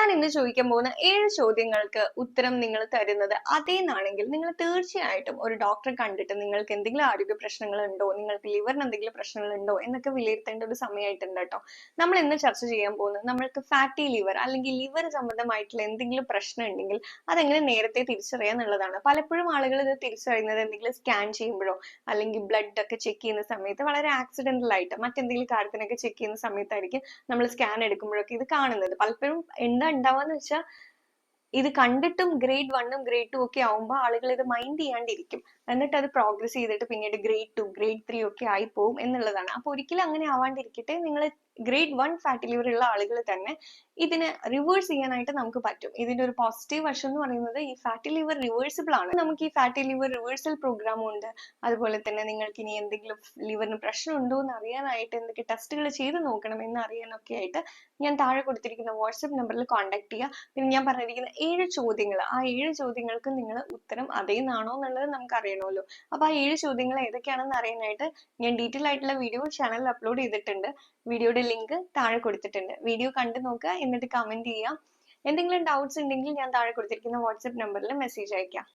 ഞാൻ ഇന്ന് ചോദിക്കാൻ പോകുന്ന 7 ചോദ്യങ്ങൾക്ക് ഉത്തരം നിങ്ങൾ തരുന്നത് അതേന്നാണെങ്കിൽ നിങ്ങൾ തീർച്ചയായിട്ടും ഒരു ഡോക്ടറെ കണ്ടിട്ട് നിങ്ങൾക്ക് എന്തെങ്കിലും ആരോഗ്യ പ്രശ്നങ്ങൾ ഉണ്ടോ, നിങ്ങൾക്ക് ലിവറിന് എന്തെങ്കിലും പ്രശ്നങ്ങൾ ഉണ്ടോ എന്നൊക്കെ വിലയിരുത്തേണ്ട ഒരു സമയമായിട്ടുണ്ട് കേട്ടോ. നമ്മൾ ഇന്ന് ചർച്ച ചെയ്യാൻ പോകുന്നത് നമ്മൾക്ക് ഫാറ്റി ലിവർ അല്ലെങ്കിൽ ലിവർ സംബന്ധമായിട്ടുള്ള എന്തെങ്കിലും പ്രശ്നം ഉണ്ടെങ്കിൽ അതെങ്ങനെ നേരത്തെ തിരിച്ചറിയാന്നുള്ളതാണ്. പലപ്പോഴും ആളുകൾ ഇത് തിരിച്ചറിയുന്നത് എന്തെങ്കിലും സ്കാൻ ചെയ്യുമ്പോഴോ അല്ലെങ്കിൽ ബ്ലഡ് ഒക്കെ ചെക്ക് ചെയ്യുന്ന സമയത്ത് വളരെ ആക്സിഡന്റൽ ആയിട്ട് മറ്റെന്തെങ്കിലും കാര്യത്തിനൊക്കെ ചെക്ക് ചെയ്യുന്ന സമയത്തായിരിക്കും നമ്മൾ സ്കാൻ എടുക്കുമ്പോഴൊക്കെ ഇത് കാണുന്നത്. പലപ്പോഴും എന്താ ഉണ്ടാവാന്ന് വെച്ചാൽ ഇത് കണ്ടിട്ടും ഗ്രേഡ് 1ഉം ഗ്രേഡ് 2 ഒക്കെ ആവുമ്പോൾ ആളുകൾ ഇത് മൈൻഡ് ചെയ്യാണ്ടിരിക്കും. എന്നിട്ട് അത് പ്രോഗ്രസ് ചെയ്തിട്ട് പിന്നീട് ഗ്രേഡ് 2 ഗ്രേഡ് 3 ഒക്കെ ആയി പോകും എന്നുള്ളതാണ്. അപ്പൊ ഒരിക്കലും അങ്ങനെ ആവാണ്ടിരിക്കട്ടെ. നിങ്ങൾ ഗ്രേഡ് 1 ഫാറ്റി ലിവർ ഉള്ള ആളുകൾ തന്നെ ഇതിനെ റിവേഴ്സ് ചെയ്യാനായിട്ട് നമുക്ക് പറ്റും. ഇതിന്റെ ഒരു പോസിറ്റീവ് വശം എന്ന് പറയുന്നത് ഈ ഫാറ്റി ലിവർ റിവേഴ്സിബിൾ ആണ്. നമുക്ക് ഈ ഫാറ്റി ലിവർ റിവേഴ്സൽ പ്രോഗ്രാമും ഉണ്ട്. അതുപോലെ തന്നെ നിങ്ങൾക്ക് ഇനി എന്തെങ്കിലും ലിവറിന് പ്രശ്നം ഉണ്ടോ എന്ന് അറിയാനായിട്ട് എന്തൊക്കെ ടെസ്റ്റുകൾ ചെയ്ത് നോക്കണം എന്ന് അറിയാനൊക്കെ ആയിട്ട് ഞാൻ താഴെ കൊടുത്തിരിക്കുന്ന വാട്സ്ആപ്പ് നമ്പറിൽ കോൺടാക്ട് ചെയ്യുക. പിന്നെ ഞാൻ പറഞ്ഞിരിക്കുന്ന 7 ചോദ്യങ്ങൾ, ആ 7 ചോദ്യങ്ങൾക്ക് നിങ്ങൾ ഉത്തരം അതേന്നാണോ എന്നുള്ളത് നമുക്ക് അറിയണമല്ലോ. അപ്പൊ ആ 7 ചോദ്യങ്ങൾ ഏതൊക്കെയാണെന്ന് അറിയാനായിട്ട് ഞാൻ ഡീറ്റെയിൽ ആയിട്ടുള്ള വീഡിയോ ചാനലിൽ അപ്ലോഡ് ചെയ്തിട്ടുണ്ട്. വീഡിയോയുടെ ലിങ്ക് താഴെ കൊടുത്തിട്ടുണ്ട്. വീഡിയോ കണ്ടു നോക്കുക, എന്നിട്ട് കമന്റ് ചെയ്യുക. എന്തെങ്കിലും ഡൗട്ട്സ് ഉണ്ടെങ്കിൽ ഞാൻ താഴെ കൊടുത്തിരിക്കുന്ന വാട്സ്ആപ്പ് നമ്പറിൽ മെസ്സേജ് അയക്കാം.